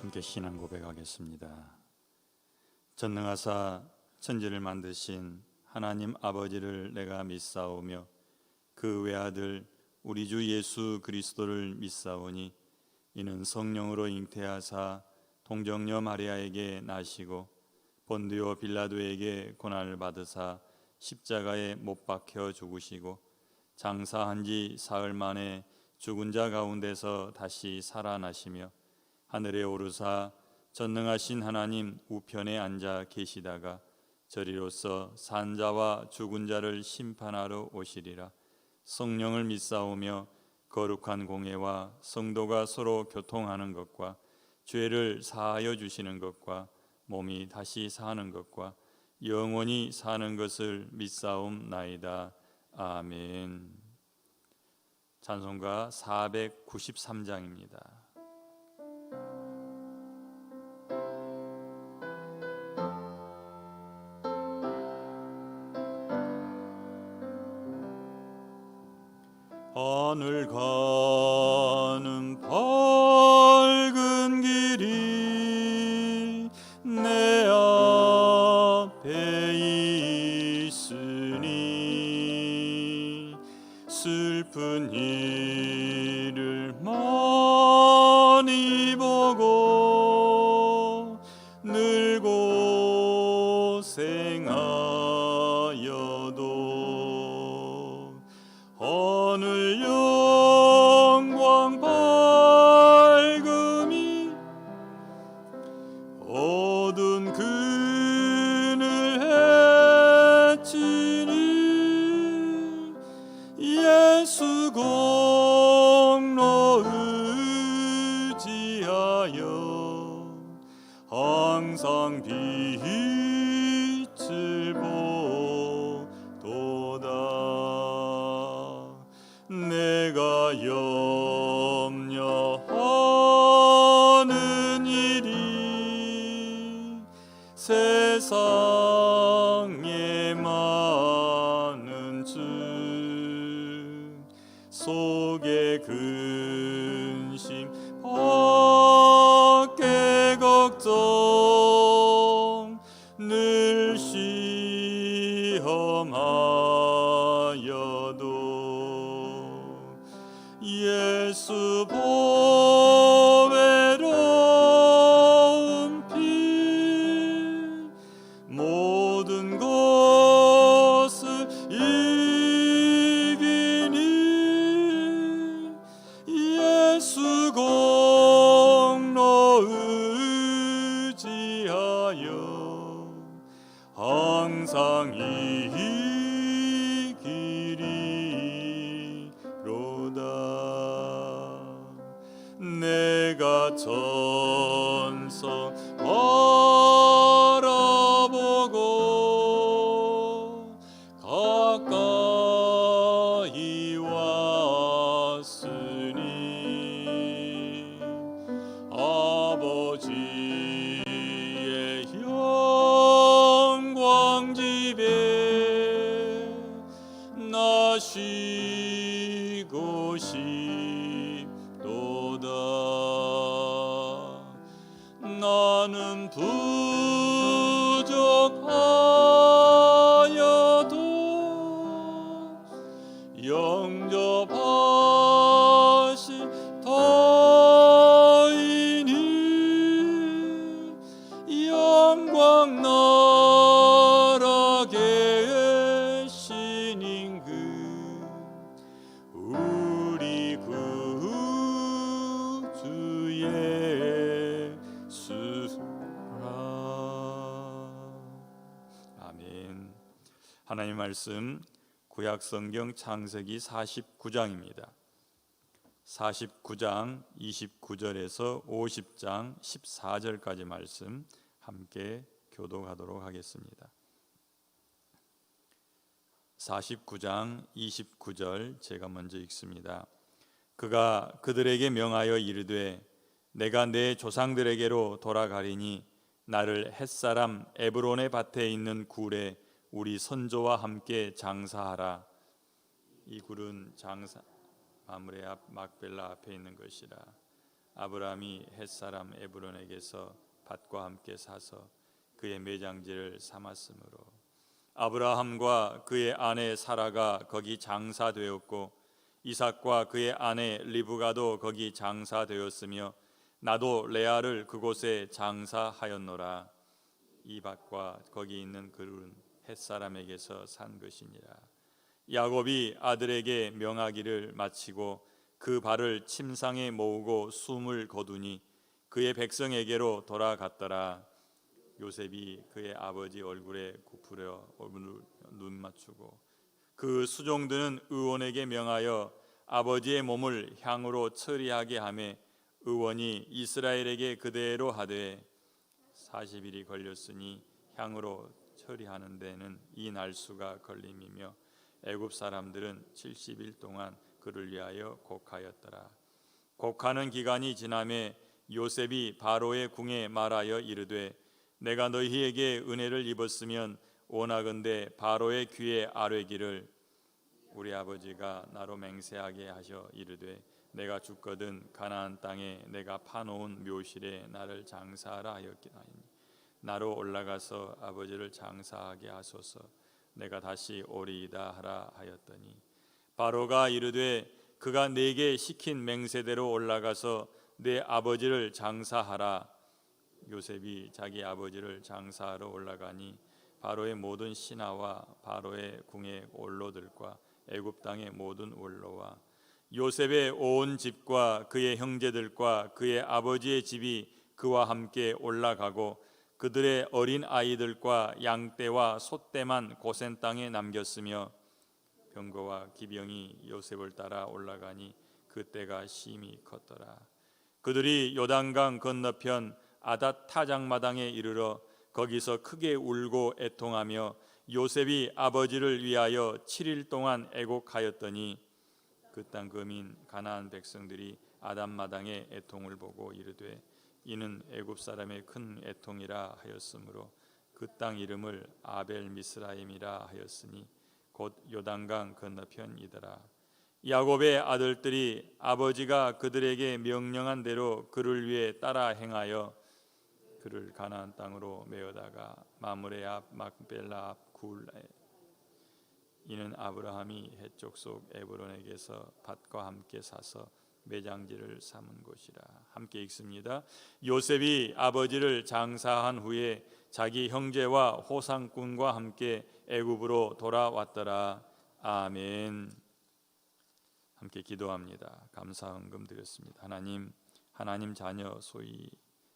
함께 신앙 고백하겠습니다. 전능하사 천지를 만드신 하나님 아버지를 내가 믿사오며 그 외아들 우리 주 예수 그리스도를 믿사오니 이는 성령으로 잉태하사 동정녀 마리아에게 나시고 본디오 빌라도에게 고난을 받으사 십자가에 못 박혀 죽으시고 장사한 지 사흘 만에 죽은 자 가운데서 다시 살아나시며 하늘에 오르사 전능하신 하나님 우편에 앉아 계시다가 저리로서 산 자와 죽은 자를 심판하러 오시리라. 성령을 믿사오며 거룩한 공회와 성도가 서로 교통하는 것과 죄를 사하여 주시는 것과 몸이 다시 사는 것과 영원히 사는 것을 믿사옵나이다. 아멘. 찬송가 493장입니다. 하늘 가는 밝은 길이 내 앞에 있으니 슬픈 일을 많이 보고 늘 고생하여도 하늘 영광 밝음이 어두운 그늘 해치니 예수 공로 의지하여 항상 빛을 보도다. 내가 염려하는 일이 세상에 많은 즉 속에 근심 밖에 걱정 늘 시험하여도 예수 보배로운 피 모든 것을 이기니 예수 공로 의지하여 항상 내가 전성 바라보고 가까이 왔으니 아버지의 영광 집에 나시고 나는 부족하여도 영접하신 터이니 영광 나라 계신 임금 우리 구주의 아멘. 하나님 말씀 구약 성경 창세기 49장입니다. 49장 29절에서 50장 14절까지 말씀 함께 교독하도록 하겠습니다. 49장 29절 제가 먼저 읽습니다. 그가 그들에게 명하여 이르되 내가 내 조상들에게로 돌아가리니 나를 햇사람 에브론의 밭에 있는 굴에 우리 선조와 함께 장사하라. 이 굴은 장사 마므레 앞 막벨라 앞에 있는 것이라. 아브라함이 햇사람 에브론에게서 밭과 함께 사서 그의 매장지를 삼았으므로 아브라함과 그의 아내 사라가 거기 장사되었고 이삭과 그의 아내 리브가도 거기 장사되었으며 나도 레아를 그곳에 장사하였노라. 이 밭과 거기 있는 그릇은 햇사람에게서 산 것이니라. 야곱이 아들에게 명하기를 마치고 그 발을 침상에 모으고 숨을 거두니 그의 백성에게로 돌아갔더라. 요셉이 그의 아버지 얼굴에 굽으려 눈 맞추고 그 수종들은 의원에게 명하여 아버지의 몸을 향으로 처리하게 하매 의원이 이스라엘에게 그대로 하되 40일이 걸렸으니 향으로 처리하는 데는 이 날수가 걸림이며 애굽 사람들은 70일 동안 그를 위하여 곡하였더라. 곡하는 기간이 지나매 요셉이 바로의 궁에 말하여 이르되 내가 너희에게 은혜를 입었으면 원하건대 바로의 귀에 아뢰기를 우리 아버지가 나로 맹세하게 하셔 이르되 내가 죽거든 가나안 땅에 내가 파놓은 묘실에 나를 장사하라 하였기나이니 나로 올라가서 아버지를 장사하게 하소서. 내가 다시 오리이다 하라 하였더니 바로가 이르되 그가 내게 시킨 맹세대로 올라가서 내 아버지를 장사하라. 요셉이 자기 아버지를 장사하러 올라가니 바로의 모든 신하와 바로의 궁의 원로들과 애굽 땅의 모든 원로와 요셉의 온 집과 그의 형제들과 그의 아버지의 집이 그와 함께 올라가고 그들의 어린 아이들과 양떼와 소떼만 고센 땅에 남겼으며 병거와 기병이 요셉을 따라 올라가니 그 때가 심히 컸더라. 그들이 요단강 건너편 아닷 타작마당에 이르러 거기서 크게 울고 애통하며 요셉이 아버지를 위하여 7일 동안 애곡하였더니 그 땅 거민 가나안 백성들이 아닷마당의 애통을 보고 이르되 이는 애굽 사람의 큰 애통이라 하였으므로 그 땅 이름을 아벨 미스라임이라 하였으니 곧 요단강 건너편이더라. 야곱의 아들들이 아버지가 그들에게 명령한 대로 그를 위해 따라 행하여 그를 가나안 땅으로 메어다가 마므레 앞 막벨라 앞 굴에 이는 아브라함이 헷족 속 에브론에게서 밭과 함께 사서 매장지를 삼은 곳이라. 함께 읽습니다. 요셉이 아버지를 장사한 후에 자기 형제와 호상꾼과 함께 애굽으로 돌아왔더라. 아멘. 함께 기도합니다. 감사 헌금 드렸습니다. 하나님 자녀 소위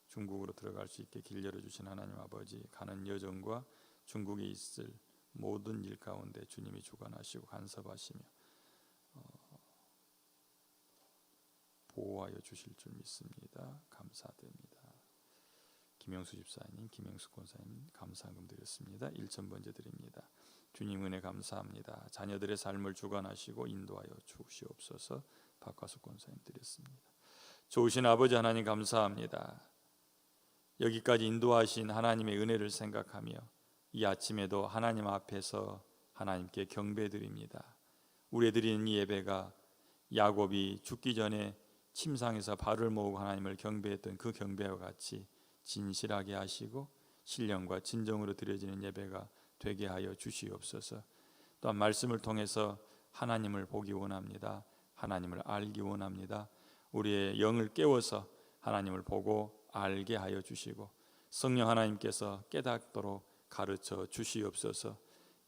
중국으로 들어갈 수 있게 길 열어주신 하나님 아버지, 가는 여정과 중국에 있을 모든 일 가운데 주님이 주관하시고 간섭하시며 보호하여 주실 줄 믿습니다. 감사드립니다. 김영수 집사님, 김영수 권사님 감사금 드렸습니다. 1,000번째 드립니다. 주님 은혜 감사합니다. 자녀들의 삶을 주관하시고 인도하여 주시옵소서. 박화수 권사님 드렸습니다. 좋으신 아버지 하나님 감사합니다. 여기까지 인도하신 하나님의 은혜를 생각하며 이 아침에도 하나님 앞에서 하나님께 경배드립니다. 우리 드리는 이 예배가 야곱이 죽기 전에 침상에서 발을 모으고 하나님을 경배했던 그 경배와 같이 진실하게 하시고 신령과 진정으로 드려지는 예배가 되게 하여 주시옵소서. 또한 말씀을 통해서 하나님을 보기 원합니다. 하나님을 알기 원합니다. 우리의 영을 깨워서 하나님을 보고 알게 하여 주시고 성령 하나님께서 깨닫도록 가르쳐 주시옵소서.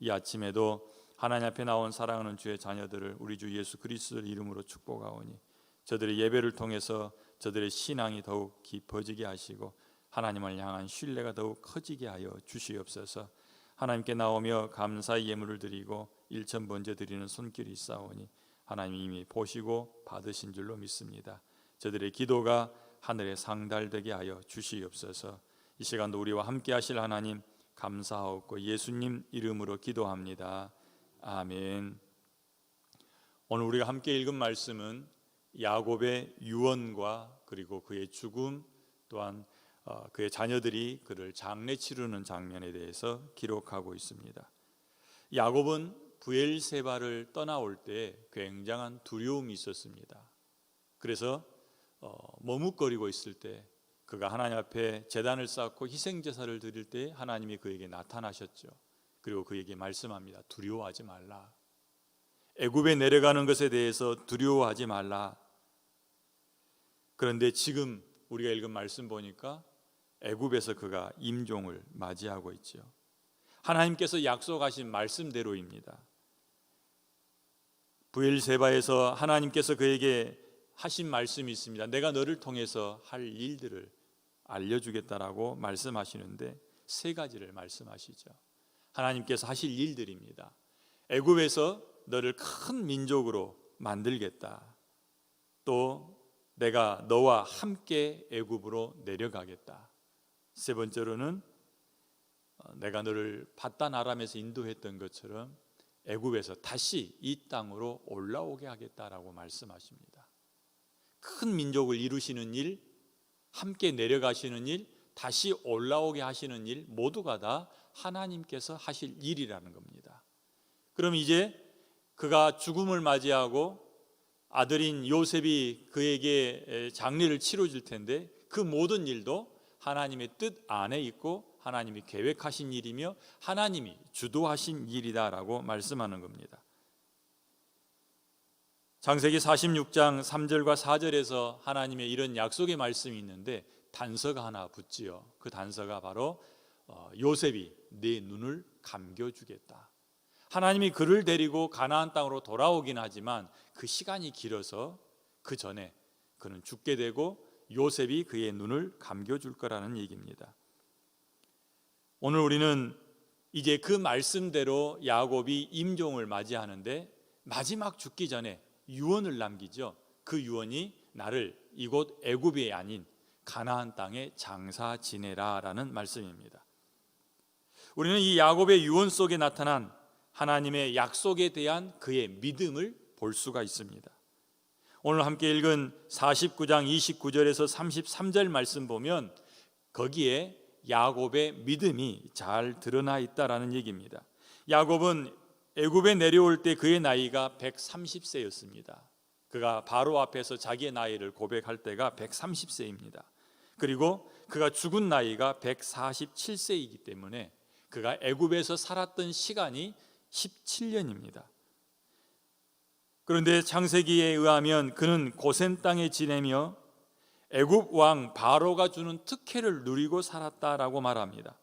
이 아침에도 하나님 앞에 나온 사랑하는 주의 자녀들을 우리 주 예수 그리스도의 이름으로 축복하오니 저들의 예배를 통해서 저들의 신앙이 더욱 깊어지게 하시고 하나님을 향한 신뢰가 더욱 커지게 하여 주시옵소서. 하나님께 나오며 감사의 예물을 드리고 1,000번째 드리는 손길이 있사오니 하나님 이미 보시고 받으신 줄로 믿습니다. 저들의 기도가 하늘에 상달되게 하여 주시옵소서. 이 시간도 우리와 함께 하실 하나님 감사하옵고 예수님 이름으로 기도합니다. 아멘. 오늘 우리가 함께 읽은 말씀은 야곱의 유언과 그리고 그의 죽음 또한 그의 자녀들이 그를 장례 치르는 장면에 대해서 기록하고 있습니다. 야곱은 브엘세바를 떠나올 때 굉장한 두려움이 있었습니다. 그래서 머뭇거리고 있을 때 그가 하나님 앞에 제단을 쌓고 희생 제사를 드릴 때 하나님이 그에게 나타나셨죠. 그리고 그에게 말씀합니다. 두려워하지 말라. 애굽에 내려가는 것에 대해서 두려워하지 말라. 그런데 지금 우리가 읽은 말씀 보니까 애굽에서 그가 임종을 맞이하고 있죠. 하나님께서 약속하신 말씀대로입니다. 브엘세바에서 하나님께서 그에게 하신 말씀이 있습니다. 내가 너를 통해서 할 일들을 알려주겠다라고 말씀하시는데 세 가지를 말씀하시죠. 하나님께서 하실 일들입니다. 애굽에서 너를 큰 민족으로 만들겠다. 또 내가 너와 함께 애굽으로 내려가겠다. 세 번째로는 내가 너를 바단 아람에서 인도했던 것처럼 애굽에서 다시 이 땅으로 올라오게 하겠다라고 말씀하십니다. 큰 민족을 이루시는 일, 함께 내려가시는 일, 다시 올라오게 하시는 일 모두가 다 하나님께서 하실 일이라는 겁니다. 그럼 이제 그가 죽음을 맞이하고 아들인 요셉이 그에게 장례를 치러줄 텐데 그 모든 일도 하나님의 뜻 안에 있고 하나님이 계획하신 일이며 하나님이 주도하신 일이다라고 말씀하는 겁니다. 창세기 46장 3절과 4절에서 하나님의 이런 약속의 말씀이 있는데 단서가 하나 붙지요. 그 단서가 바로 요셉이 네 눈을 감겨주겠다. 하나님이 그를 데리고 가나안 땅으로 돌아오긴 하지만 그 시간이 길어서 그 전에 그는 죽게 되고 요셉이 그의 눈을 감겨줄 거라는 얘기입니다. 오늘 우리는 이제 그 말씀대로 야곱이 임종을 맞이하는데 마지막 죽기 전에 유언을 남기죠. 그 유언이 나를 이곳 애굽이 아닌 가나안 땅에 장사 지내라라는 말씀입니다. 우리는 이 야곱의 유언 속에 나타난 하나님의 약속에 대한 그의 믿음을 볼 수가 있습니다. 오늘 함께 읽은 49장 29절에서 33절 말씀 보면 거기에 야곱의 믿음이 잘 드러나 있다라는 얘기입니다. 야곱은 애굽에 내려올 때 그의 나이가 130세였습니다. 그가 바로 앞에서 자기의 나이를 고백할 때가 130세입니다. 그리고 그가 죽은 나이가 147세이기 때문에 그가 애굽에서 살았던 시간이 17년입니다. 그런데 창세기에 의하면 그는 고센 땅에 지내며 애굽 왕 바로가 주는 특혜를 누리고 살았다라고 말합니다.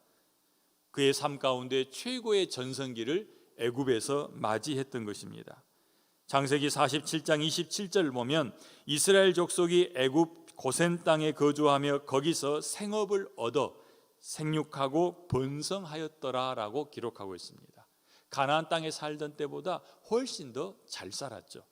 그의 삶 가운데 최고의 전성기를 애굽에서 맞이했던 것입니다. 창세기 47장 27절 보면 이스라엘 족속이 애굽 고센 땅에 거주하며 거기서 생업을 얻어 생육하고 번성하였더라라고 기록하고 있습니다. 가나안 땅에 살던 때보다 훨씬 더 잘 살았죠.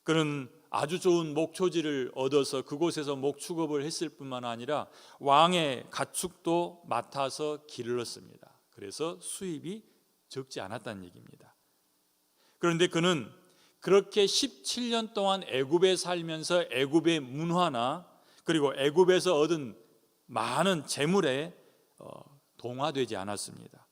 그는 아주 좋은 목초지를 얻어서 그곳에서 목축업을 했을 뿐만 아니라 왕의 가축도 맡아서 기르렀습니다. 그래서 수입이 적지 않았다는 얘기입니다. 그런데 그는 그렇게 17년 동안 애굽에 살면서 애굽의 문화나 그리고 애굽에서 얻은 많은 재물에 동화되지 않았습니다.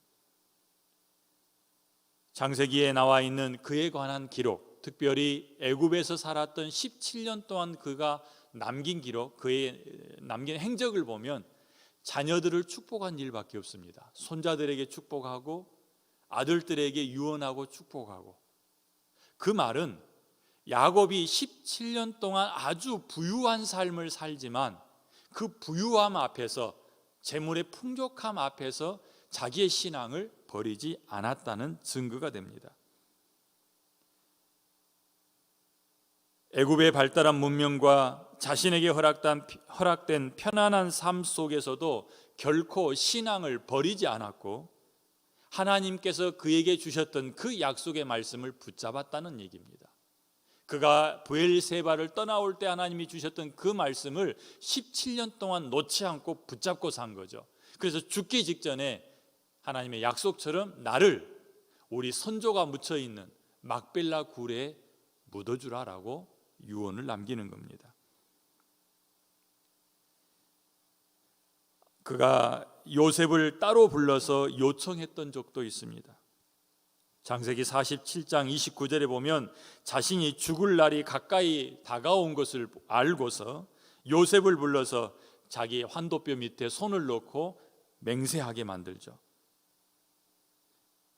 창세기에 나와 있는 그에 관한 기록, 특별히 애굽에서 살았던 17년 동안 그가 남긴 기록, 그의 남긴 행적을 보면 자녀들을 축복한 일밖에 없습니다. 손자들에게 축복하고 아들들에게 유언하고 축복하고. 그 말은 야곱이 17년 동안 아주 부유한 삶을 살지만 그 부유함 앞에서, 재물의 풍족함 앞에서 자기의 신앙을 버리지 않았다는 증거가 됩니다. 애굽의 발달한 문명과 자신에게 허락된 편안한 삶 속에서도 결코 신앙을 버리지 않았고 하나님께서 그에게 주셨던 그 약속의 말씀을 붙잡았다는 얘기입니다. 그가 브엘세바를 떠나올 때 하나님이 주셨던 그 말씀을 17년 동안 놓지 않고 붙잡고 산 거죠. 그래서 죽기 직전에 하나님의 약속처럼 나를 우리 선조가 묻혀있는 막벨라 굴에 묻어주라라고 유언을 남기는 겁니다. 그가 요셉을 따로 불러서 요청했던 적도 있습니다. 창세기 47장 29절에 보면 자신이 죽을 날이 가까이 다가온 것을 알고서 요셉을 불러서 자기 환도뼈 밑에 손을 넣고 맹세하게 만들죠.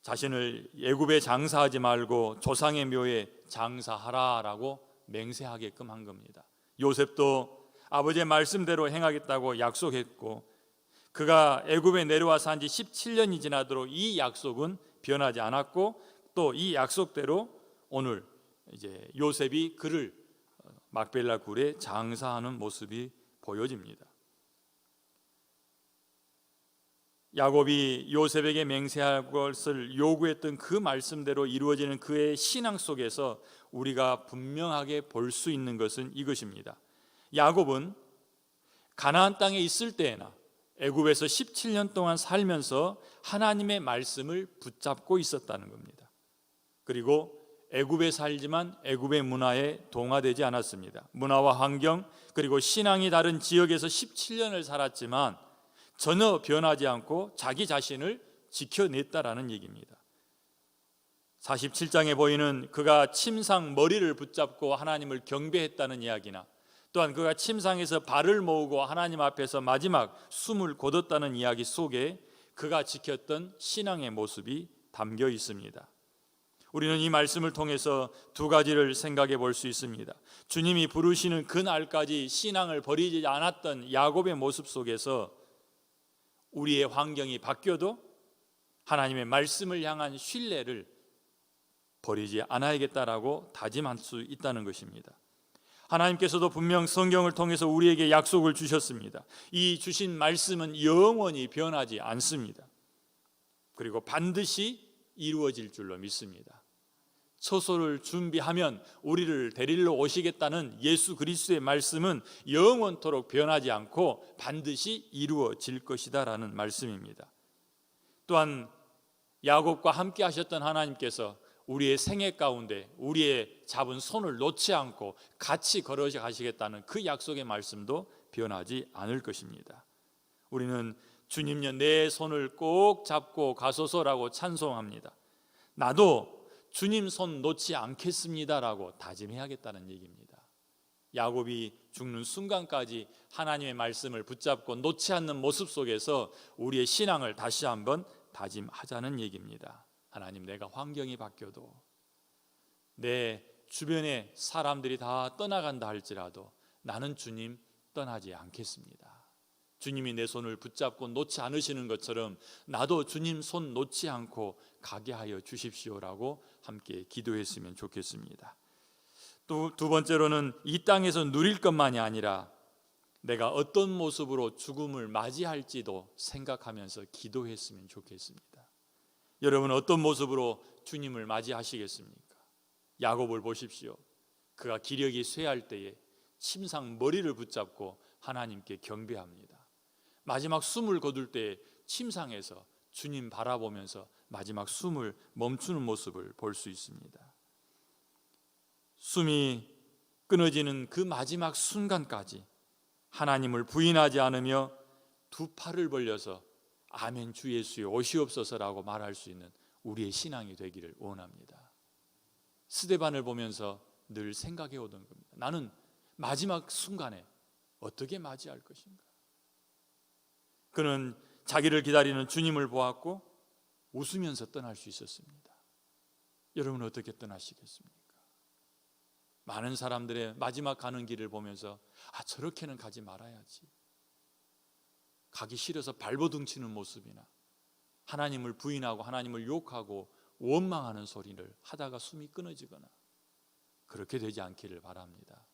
자신을 애굽에 장사하지 말고 조상의 묘에 장사하라라고 맹세하게끔 한 겁니다. 요셉도 아버지의 말씀대로 행하겠다고 약속했고, 그가 애굽에 내려와 산 지 17년이 지나도록 이 약속은 변하지 않았고, 또 이 약속대로 오늘 이제 요셉이 그를 막벨라 굴에 장사하는 모습이 보여집니다. 야곱이 요셉에게 맹세할 것을 요구했던 그 말씀대로 이루어지는 그의 신앙 속에서 우리가 분명하게 볼 수 있는 것은 이것입니다. 야곱은 가나안 땅에 있을 때에나 애굽에서 17년 동안 살면서 하나님의 말씀을 붙잡고 있었다는 겁니다. 그리고 애굽에 살지만 애굽의 문화에 동화되지 않았습니다. 문화와 환경 그리고 신앙이 다른 지역에서 17년을 살았지만 전혀 변하지 않고 자기 자신을 지켜냈다라는 얘기입니다. 47장에 보이는 그가 침상 머리를 붙잡고 하나님을 경배했다는 이야기나, 또한 그가 침상에서 발을 모으고 하나님 앞에서 마지막 숨을 거뒀다는 이야기 속에 그가 지켰던 신앙의 모습이 담겨 있습니다. 우리는 이 말씀을 통해서 두 가지를 생각해 볼 수 있습니다. 주님이 부르시는 그날까지 신앙을 버리지 않았던 야곱의 모습 속에서 우리의 환경이 바뀌어도 하나님의 말씀을 향한 신뢰를 버리지 않아야겠다라고 다짐할 수 있다는 것입니다. 하나님께서도 분명 성경을 통해서 우리에게 약속을 주셨습니다. 이 주신 말씀은 영원히 변하지 않습니다. 그리고 반드시 이루어질 줄로 믿습니다. 처소를 준비하면 우리를 데리러 오시겠다는 예수 그리스도의 말씀은 영원토록 변하지 않고 반드시 이루어질 것이다라는 말씀입니다. 또한 야곱과 함께 하셨던 하나님께서 우리의 생애 가운데 우리의 잡은 손을 놓지 않고 같이 걸어서 가시겠다는 그 약속의 말씀도 변하지 않을 것입니다. 우리는 주님여 내 손을 꼭 잡고 가소서라고 찬송합니다. 나도 주님 손 놓지 않겠습니다라고 다짐해야겠다는 얘기입니다. 야곱이 죽는 순간까지 하나님의 말씀을 붙잡고 놓지 않는 모습 속에서 우리의 신앙을 다시 한번 다짐하자는 얘기입니다. 하나님, 내가 환경이 바뀌어도 내 주변의 사람들이 다 떠나간다 할지라도 나는 주님 떠나지 않겠습니다. 주님이 내 손을 붙잡고 놓지 않으시는 것처럼 나도 주님 손 놓지 않고 가게 하여 주십시오라고 함께 기도했으면 좋겠습니다. 또 두 번째로는 이 땅에서 누릴 것만이 아니라 내가 어떤 모습으로 죽음을 맞이할지도 생각하면서 기도했으면 좋겠습니다. 여러분, 어떤 모습으로 주님을 맞이하시겠습니까? 야곱을 보십시오. 그가 기력이 쇠할 때에 침상 머리를 붙잡고 하나님께 경배합니다. 마지막 숨을 거둘 때 침상에서 주님 바라보면서 마지막 숨을 멈추는 모습을 볼 수 있습니다. 숨이 끊어지는 그 마지막 순간까지 하나님을 부인하지 않으며 두 팔을 벌려서 아멘 주 예수여 오시옵소서라고 말할 수 있는 우리의 신앙이 되기를 원합니다. 스데반을 보면서 늘 생각해 오던 겁니다. 나는 마지막 순간에 어떻게 맞이할 것인가? 그는 자기를 기다리는 주님을 보았고 웃으면서 떠날 수 있었습니다. 여러분, 어떻게 떠나시겠습니까? 많은 사람들의 마지막 가는 길을 보면서 저렇게는 가지 말아야지, 가기 싫어서 발버둥 치는 모습이나 하나님을 부인하고 하나님을 욕하고 원망하는 소리를 하다가 숨이 끊어지거나 그렇게 되지 않기를 바랍니다.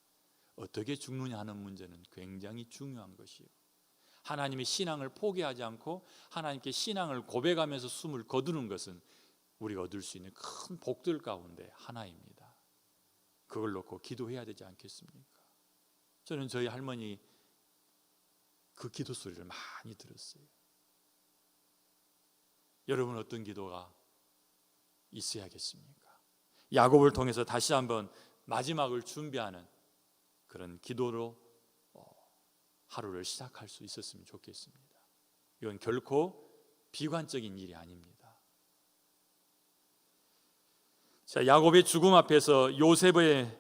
어떻게 죽느냐 하는 문제는 굉장히 중요한 것이요, 하나님의 신앙을 포기하지 않고 하나님께 신앙을 고백하면서 숨을 거두는 것은 우리가 얻을 수 있는 큰 복들 가운데 하나입니다. 그걸 놓고 기도해야 되지 않겠습니까? 저는 저희 할머니 그 기도 소리를 많이 들었어요. 여러분, 어떤 기도가 있어야겠습니까? 야곱을 통해서 다시 한번 마지막을 준비하는 그런 기도로 하루를 시작할 수 있었으면 좋겠습니다. 이건 결코 비관적인 일이 아닙니다. 자, 야곱의 죽음 앞에서 요셉의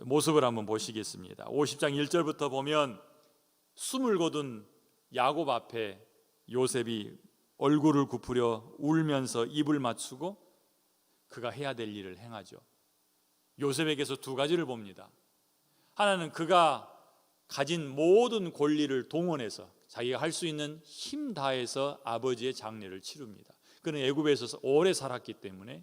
모습을 한번 보시겠습니다. 50장 1절부터 보면 숨을 거둔 야곱 앞에 요셉이 얼굴을 굽으려 울면서 입을 맞추고 그가 해야 될 일을 행하죠. 요셉에게서 두 가지를 봅니다. 하나는 그가 가진 모든 권리를 동원해서 자기가 할 수 있는 힘 다해서 아버지의 장례를 치릅니다. 그는 애굽에서 오래 살았기 때문에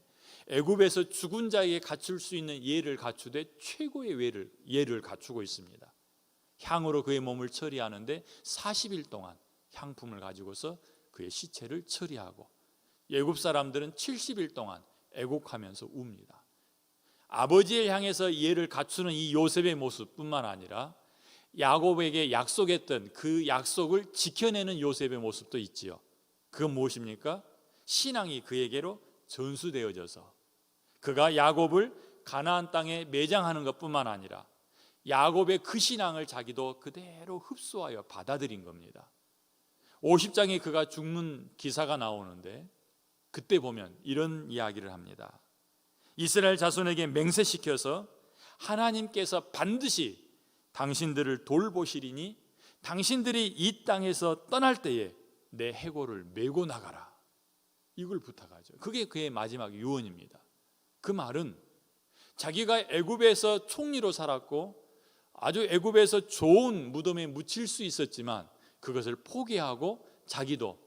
애굽에서 죽은 자에게 갖출 수 있는 예를 갖추되 최고의 예를 갖추고 있습니다. 향으로 그의 몸을 처리하는데 40일 동안 향품을 가지고서 그의 시체를 처리하고, 애굽 사람들은 70일 동안 애곡하면서 웁니다. 아버지를 향해서 예를 갖추는 이 요셉의 모습뿐만 아니라 야곱에게 약속했던 그 약속을 지켜내는 요셉의 모습도 있지요. 그건 무엇입니까? 신앙이 그에게로 전수되어져서 그가 야곱을 가나안 땅에 매장하는 것뿐만 아니라 야곱의 그 신앙을 자기도 그대로 흡수하여 받아들인 겁니다. 50장에 그가 죽는 기사가 나오는데 그때 보면 이런 이야기를 합니다. 이스라엘 자손에게 맹세시켜서 하나님께서 반드시 당신들을 돌보시리니 당신들이 이 땅에서 떠날 때에 내 해골을 메고 나가라. 이걸 부탁하죠. 그게 그의 마지막 유언입니다. 그 말은 자기가 애굽에서 총리로 살았고 아주 애굽에서 좋은 무덤에 묻힐 수 있었지만 그것을 포기하고 자기도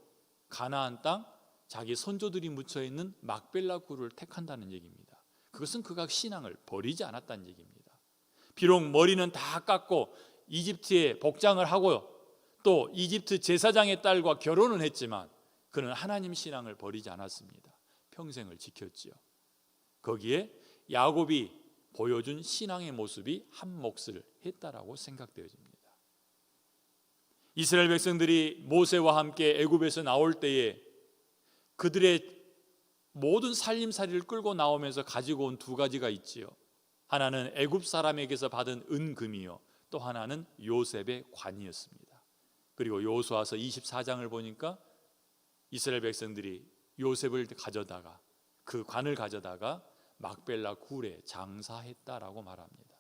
가나안 땅 자기 선조들이 묻혀있는 막벨라 굴을 택한다는 얘기입니다. 그것은 그가 신앙을 버리지 않았다는 얘기입니다. 비록 머리는 다 깎고 이집트에 복장을 하고 또 이집트 제사장의 딸과 결혼은 했지만 그는 하나님 신앙을 버리지 않았습니다. 평생을 지켰지요. 거기에 야곱이 보여준 신앙의 모습이 한 몫을 했다라고 생각되어집니다. 이스라엘 백성들이 모세와 함께 애굽에서 나올 때에 그들의 모든 살림살이를 끌고 나오면서 가지고 온 두 가지가 있지요. 하나는 애굽 사람에게서 받은 은금이요, 또 하나는 요셉의 관이었습니다. 그리고 여호수아서 24장을 보니까 이스라엘 백성들이 요셉을 가져다가 그 관을 가져다가 막벨라 굴에 장사했다라고 말합니다.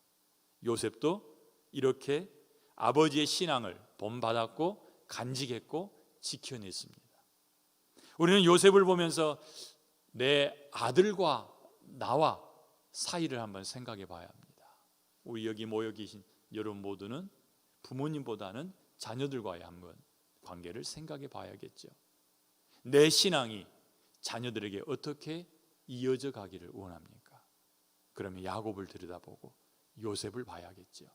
요셉도 이렇게 아버지의 신앙을 본받았고 간직했고 지켜냈습니다. 우리는 요셉을 보면서 내 아들과 나와 사이를 한번 생각해 봐야 합니다. 우리 여기 모여 계신 여러분 모두는 부모님보다는 자녀들과의 한번 관계를 생각해 봐야겠죠. 내 신앙이 자녀들에게 어떻게 이어져 가기를 원합니까? 그러면 야곱을 들여다보고 요셉을 봐야겠죠.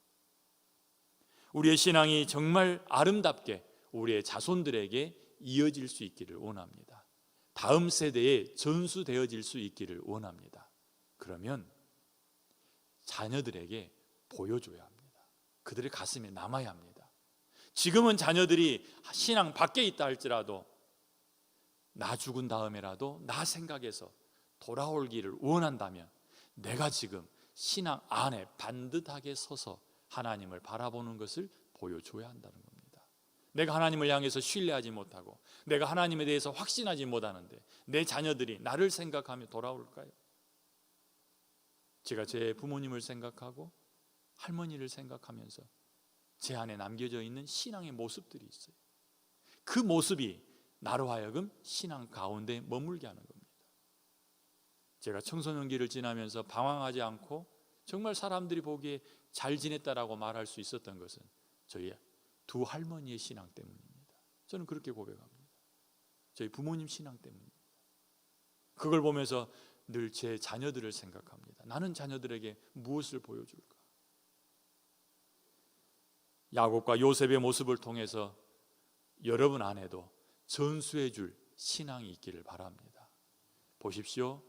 우리의 신앙이 정말 아름답게 우리의 자손들에게 이어질 수 있기를 원합니다. 다음 세대에 전수되어질 수 있기를 원합니다. 그러면 자녀들에게 보여줘야 합니다. 그들의 가슴에 남아야 합니다. 지금은 자녀들이 신앙 밖에 있다 할지라도 나 죽은 다음에라도 나 생각해서 돌아오기를 원한다면 내가 지금 신앙 안에 반듯하게 서서 하나님을 바라보는 것을 보여줘야 한다는 겁니다. 내가 하나님을 향해서 신뢰하지 못하고 내가 하나님에 대해서 확신하지 못하는데 내 자녀들이 나를 생각하며 돌아올까요? 제가 제 부모님을 생각하고 할머니를 생각하면서 제 안에 남겨져 있는 신앙의 모습들이 있어요. 그 모습이 나로 하여금 신앙 가운데 머물게 하는 겁니다. 제가 청소년기를 지나면서 방황하지 않고 정말 사람들이 보기에 잘 지냈다라고 말할 수 있었던 것은 저희 두 할머니의 신앙 때문입니다. 저는 그렇게 고백합니다. 저희 부모님 신앙 때문입니다. 그걸 보면서 늘 제 자녀들을 생각합니다. 나는 자녀들에게 무엇을 보여줄까? 야곱과 요셉의 모습을 통해서 여러분 안에도 전수해 줄 신앙이 있기를 바랍니다. 보십시오.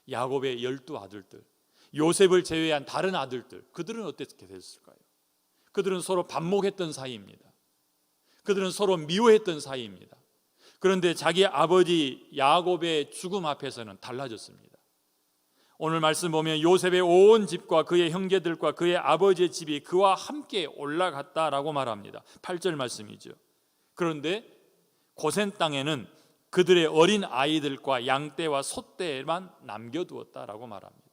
야곱의 12 아들들, 요셉을 제외한 다른 아들들, 그들은 어떻게 됐을까요? 그들은 서로 반목했던 사이입니다. 그들은 서로 미워했던 사이입니다. 그런데 자기 아버지 야곱의 죽음 앞에서는 달라졌습니다. 오늘 말씀 보면 요셉의 온 집과 그의 형제들과 그의 아버지의 집이 그와 함께 올라갔다라고 말합니다. 8절 말씀이죠. 그런데 고센 땅에는 그들의 어린 아이들과 양떼와 소떼만 남겨두었다라고 말합니다.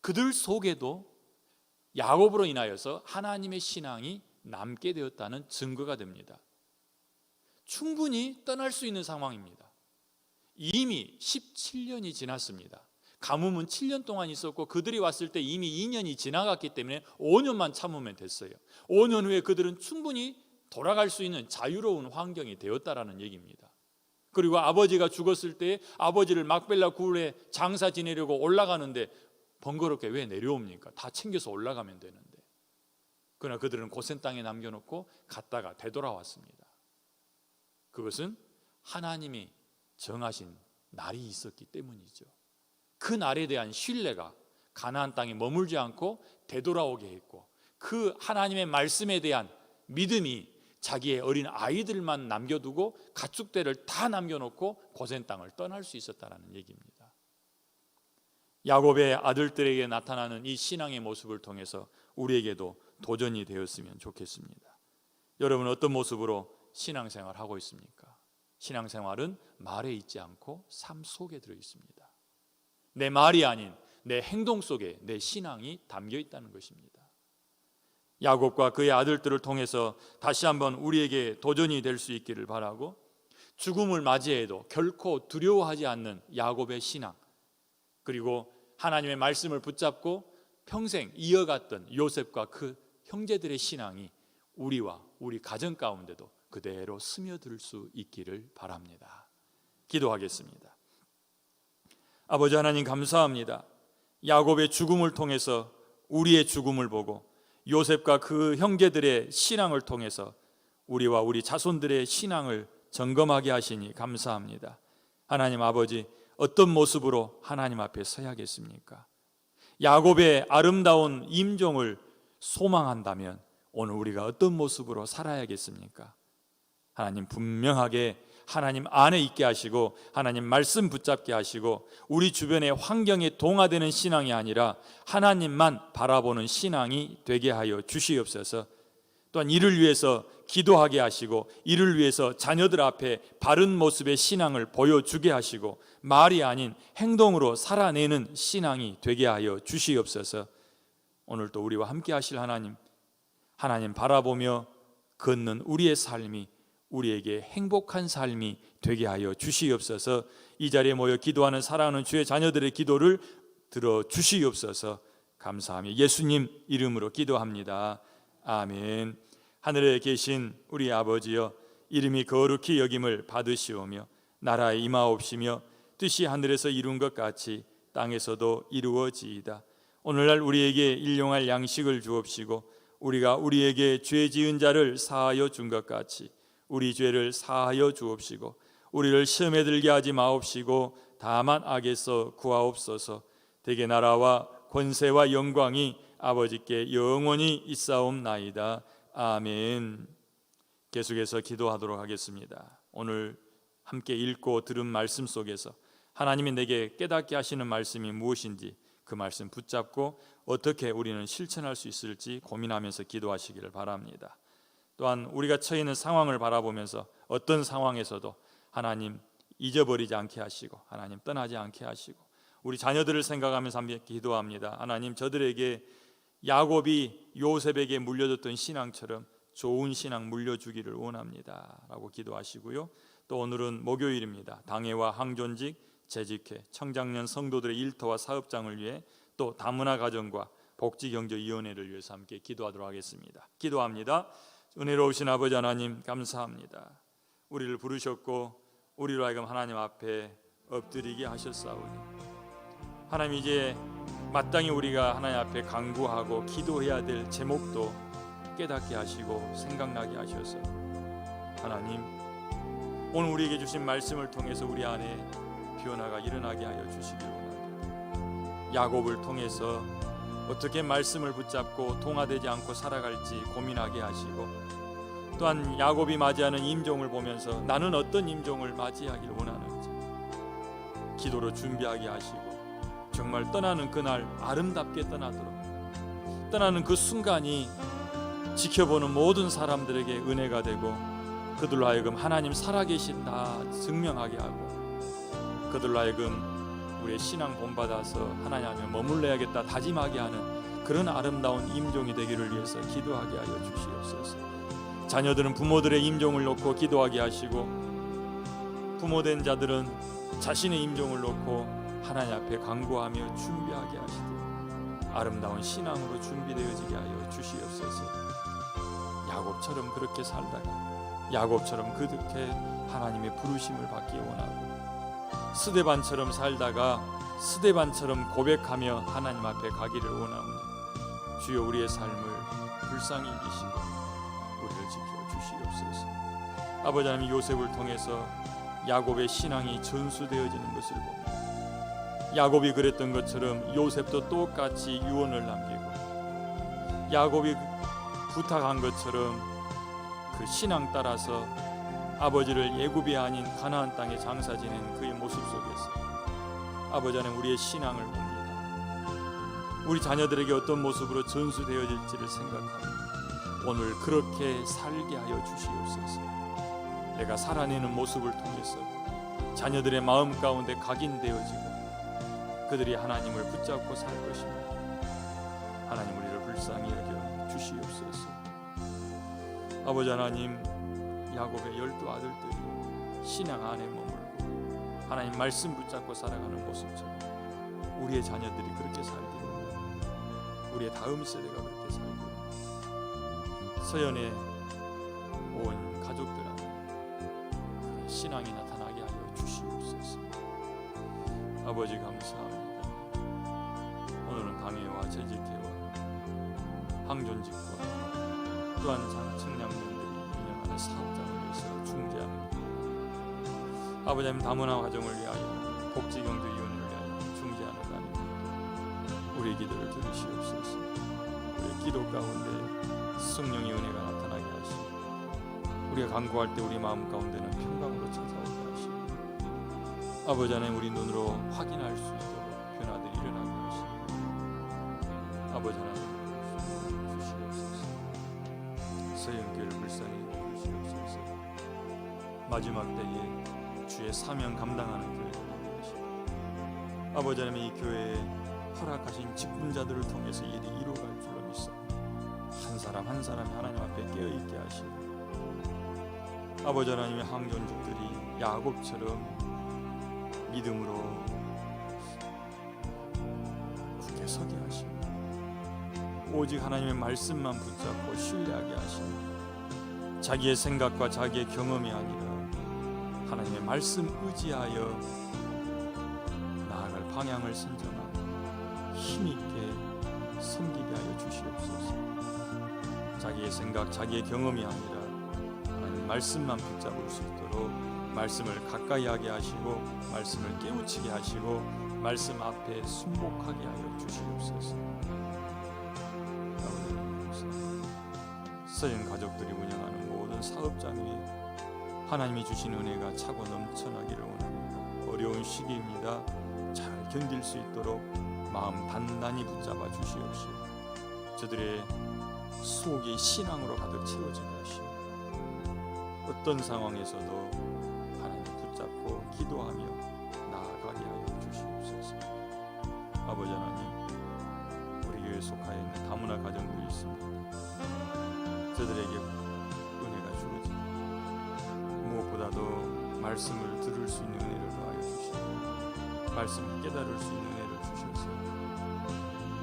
그들 속에도 야곱으로 인하여서 하나님의 신앙이 남게 되었다는 증거가 됩니다. 충분히 떠날 수 있는 상황입니다. 이미 17년이 지났습니다. 가뭄은 7년 동안 있었고 그들이 왔을 때 이미 2년이 지나갔기 때문에 5년만 참으면 됐어요. 5년 후에 그들은 충분히 돌아갈 수 있는 자유로운 환경이 되었다라는 얘기입니다. 그리고 아버지가 죽었을 때 아버지를 막벨라 굴에 장사 지내려고 올라가는데 번거롭게 왜 내려옵니까? 다 챙겨서 올라가면 되는데. 그러나 그들은 고센 땅에 남겨놓고 갔다가 되돌아왔습니다. 그것은 하나님이 정하신 날이 있었기 때문이죠. 그 날에 대한 신뢰가 가나안 땅에 머물지 않고 되돌아오게 했고, 그 하나님의 말씀에 대한 믿음이 자기의 어린 아이들만 남겨두고 가축대를 다 남겨놓고 고센 땅을 떠날 수 있었다는 얘기입니다. 야곱의 아들들에게 나타나는 이 신앙의 모습을 통해서 우리에게도 도전이 되었으면 좋겠습니다. 여러분, 어떤 모습으로 신앙생활 하고 있습니까? 신앙생활은 말에 있지 않고 삶 속에 들어 있습니다. 내 말이 아닌 내 행동 속에 내 신앙이 담겨 있다는 것입니다. 야곱과 그의 아들들을 통해서 다시 한번 우리에게 도전이 될 수 있기를 바라고, 죽음을 맞이해도 결코 두려워하지 않는 야곱의 신앙, 그리고 하나님의 말씀을 붙잡고 평생 이어갔던 요셉과 그 형제들의 신앙이 우리와 우리 가정 가운데도 그대로 스며들 수 있기를 바랍니다. 기도하겠습니다. 아버지 하나님, 감사합니다. 야곱의 죽음을 통해서 우리의 죽음을 보고 요셉과 그 형제들의 신앙을 통해서 우리와 우리 자손들의 신앙을 점검하게 하시니 감사합니다. 하나님 아버지, 어떤 모습으로 하나님 앞에 서야겠습니까? 야곱의 아름다운 임종을 소망한다면 오늘 우리가 어떤 모습으로 살아야겠습니까? 하나님, 분명하게 하나님 안에 있게 하시고 하나님 말씀 붙잡게 하시고 우리 주변의 환경에 동화되는 신앙이 아니라 하나님만 바라보는 신앙이 되게 하여 주시옵소서. 또한 이를 위해서 기도하게 하시고 이를 위해서 자녀들 앞에 바른 모습의 신앙을 보여주게 하시고 말이 아닌 행동으로 살아내는 신앙이 되게 하여 주시옵소서. 오늘도 우리와 함께 하실 하나님 바라보며 걷는 우리의 삶이 우리에게 행복한 삶이 되게 하여 주시옵소서. 이 자리에 모여 기도하는 사랑하는 주의 자녀들의 기도를 들어 주시옵소서. 감사하며 예수님 이름으로 기도합니다. 아멘. 하늘에 계신 우리 아버지여, 이름이 거룩히 여김을 받으시오며 나라에 임하옵시며 뜻이 하늘에서 이룬 것 같이 땅에서도 이루어지이다. 오늘날 우리에게 일용할 양식을 주옵시고 우리가 우리에게 죄 지은 자를 사하여 준 것 같이 우리 죄를 사하여 주옵시고 우리를 시험에 들게 하지 마옵시고 다만 악에서 구하옵소서. 대개 나라와 권세와 영광이 아버지께 영원히 있사옵나이다. 아멘. 계속해서 기도하도록 하겠습니다. 오늘 함께 읽고 들은 말씀 속에서 하나님이 내게 깨닫게 하시는 말씀이 무엇인지 그 말씀 붙잡고 어떻게 우리는 실천할 수 있을지 고민하면서 기도하시기를 바랍니다. 또한 우리가 처해 있는 상황을 바라보면서 어떤 상황에서도 하나님 잊어버리지 않게 하시고 하나님 떠나지 않게 하시고 우리 자녀들을 생각하면서 함께 기도합니다. 하나님, 저들에게 야곱이 요셉에게 물려줬던 신앙처럼 좋은 신앙 물려주기를 원합니다 라고 기도하시고요. 또 오늘은 목요일입니다. 당회와 항존직, 재직회, 청장년 성도들의 일터와 사업장을 위해 또 다문화 가정과 복지경제위원회를 위해서 함께 기도하도록 하겠습니다. 기도합니다. 은혜로우신 아버지 하나님, 감사합니다. 우리를 부르셨고 우리로 하여금 하나님 앞에 엎드리게 하셨사오니 하나님, 이제 마땅히 우리가 하나님 앞에 간구하고 기도해야 될 제목도 깨닫게 하시고 생각나게 하셔서 하나님, 오늘 우리에게 주신 말씀을 통해서 우리 안에 변화가 일어나게 하여 주시길 원합니다. 야곱을 통해서 어떻게 말씀을 붙잡고 동화되지 않고 살아갈지 고민하게 하시고 또한 야곱이 맞이하는 임종을 보면서 나는 어떤 임종을 맞이하길 원하는지 기도로 준비하게 하시고 정말 떠나는 그날 아름답게 떠나도록, 떠나는 그 순간이 지켜보는 모든 사람들에게 은혜가 되고 그들로 하여금 하나님 살아계신다 증명하게 하고 그들로 하여금 우리의 신앙 본받아서 하나님 앞에 머물러야겠다 다짐하게 하는 그런 아름다운 임종이 되기를 위해서 기도하게 하여 주시옵소서. 자녀들은 부모들의 임종을 놓고 기도하게 하시고, 부모된 자들은 자신의 임종을 놓고 하나님 앞에 간구하며 준비하게 하시되 아름다운 신앙으로 준비되어지게 하여 주시옵소서. 야곱처럼 그렇게 살다가 야곱처럼 그렇게 하나님의 부르심을 받기 원하고, 스데반처럼 살다가 스데반처럼 고백하며 하나님 앞에 가기를 원하오니 주여 우리의 삶을 불쌍히 여기시고 우리를 지켜주시옵소서. 아버지 하나님, 요셉을 통해서 야곱의 신앙이 전수되어지는 것을 보며 야곱이 그랬던 것처럼 요셉도 똑같이 유언을 남기고, 야곱이 부탁한 것처럼 그 신앙 따라서 아버지를 애굽이 아닌 가나안 땅에 장사 지낸 그의 모습 속에서 아버지 하나님, 우리의 신앙을 봅니다. 우리 자녀들에게 어떤 모습으로 전수되어질지를 생각하며 오늘 그렇게 살게 하여 주시옵소서. 내가 살아내는 모습을 통해서 자녀들의 마음 가운데 각인되어지고 그들이 하나님을 붙잡고 살 것입니다. 하나님, 우리를 불쌍히 여겨 주시옵소서. 아버지 하나님, 야곱의 12 아들들이 신앙 안에 머물고 하나님 말씀 붙잡고 살아가는 모습처럼 우리의 자녀들이 그렇게 살기를, 우리의 다음 세대가 그렇게 살기를, 서연의 온 가족들 안에 신앙이 나타나게 하여 주시옵소서. 아버지 감사합니다. 오늘은 강해와 재직회와 항존직과 또한 청량년들이 운영하는 사업장을 위해서 중재합니다. 아버지 하나님, 다문화 가정을 위하여 복지경제위원회를 위하여 중재하는 하나님, 우리의 기도를 들으시옵소서. 우리의 기도 가운데 성령의 은혜가 나타나게 하시고 우리가 간구할 때 우리 마음 가운데는 평강으로 찾아오게 하시고 아버지 하나님, 우리 눈으로 확인할 수 있도록 변화들이 일어나게 하시고 아버지 하나님 주시옵소서. 서영교회를 불쌍히 주시옵소서. 마지막 때에 주의 사명 감당하는 교회를 되게 하시고 아버지 하나님, 이 교회에 허락하신 직분자들을 통해서 일이 이루어갈 줄로 믿습니다. 한 사람 한 사람이 하나님 앞에 깨어있게 하시고 아버지 하나님의 항존족들이 야곱처럼 믿음으로 굳게 서게 하시고 오직 하나님의 말씀만 붙잡고 신뢰하게 하시고 자기의 생각과 자기의 경험이 아니라 하나님의 말씀 의지하여 나아갈 방향을 선정하고 힘있게 섬기게 하여 주시옵소서. 자기의 생각, 자기의 경험이 아니라 하나님 말씀만 붙잡을 수 있도록 말씀을 가까이 하게 하시고 말씀을 깨우치게 하시고 말씀 앞에 순복하게 하여 주시옵소서. 아버지 감사합니다. 서연 가족들이 운영하는 모든 사업장 위에 하나님이 주신 은혜가 차고 넘쳐나기를 원합니다. 어려운 시기입니다. 잘 견딜 수 있도록 마음 단단히 붙잡아 주시옵시고 저들의 속이 신앙으로 가득 채워지게 하시고 어떤 상황에서도 하나님 붙잡고 기도하며 나아가게 하여 주시옵소서. 아버지 하나님, 우리 교회에 속하여 있는 다문화 가정들이 있습니다. 저들에게 은혜가 주어지고 무엇보다도 말씀을 들을 수 있는 은혜를 더하여 주시고 말씀을 깨달을 수 있는 은혜를 주셔서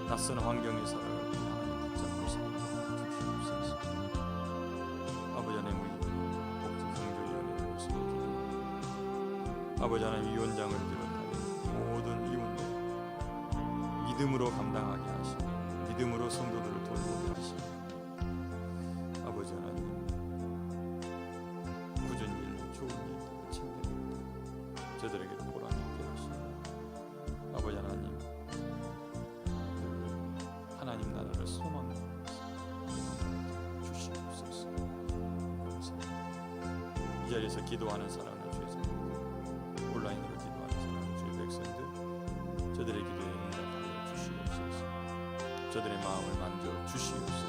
낯선 환경에 살아갈 때 하나님 붙잡고 살게 주시옵소서. 아버지 하나님, 우리 복지경제위원회를 위해서 기도합니다. 아버지 하나님, 위원장을 비롯하여 모든 위원들 믿음으로 감당하게 하시고 믿음으로 성도들을 돌보게 하시고 아버지 하나님, 굳은 일, 좋은 일, 참된 일 저들에게도 보람 있게 하시고 아버지 하나님, 하나님 나라를 소망하는 주시옵소서. 감사합니다. 이 자리에서 기도하는 사람을 주의 성도들, 온라인으로 기도하는 사람을 주의 백성들 저들의 기도에 응답하여 주시옵소서. 저들의 마음을 만져 주시옵소서.